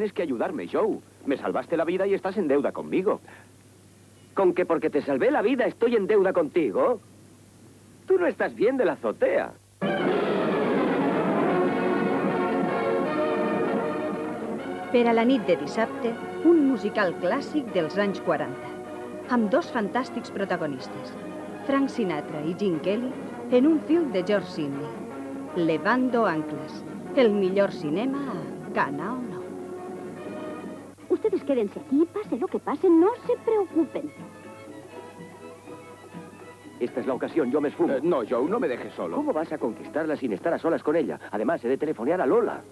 tienes que ayudarme, Joe. Me salvaste la vida y estás en deuda conmigo. ¿Con que porque te salvé la vida estoy en deuda contigo? Tú no estás bien de la azotea. Per a la nit de dissabte, un musical clàssic dels anys 40, amb dos fantàstics protagonistes, Frank Sinatra i Gene Kelly, en un film de George Sidney, Levando Anclas, el millor cinema a Gana o no. Ustedes quédense aquí, pase lo que pase, no se preocupen. Esta es la ocasión, yo me esfumo. No, Joe, no me dejes solo. ¿Cómo vas a conquistarla sin estar a solas con ella? Además, he de telefonear a Lola.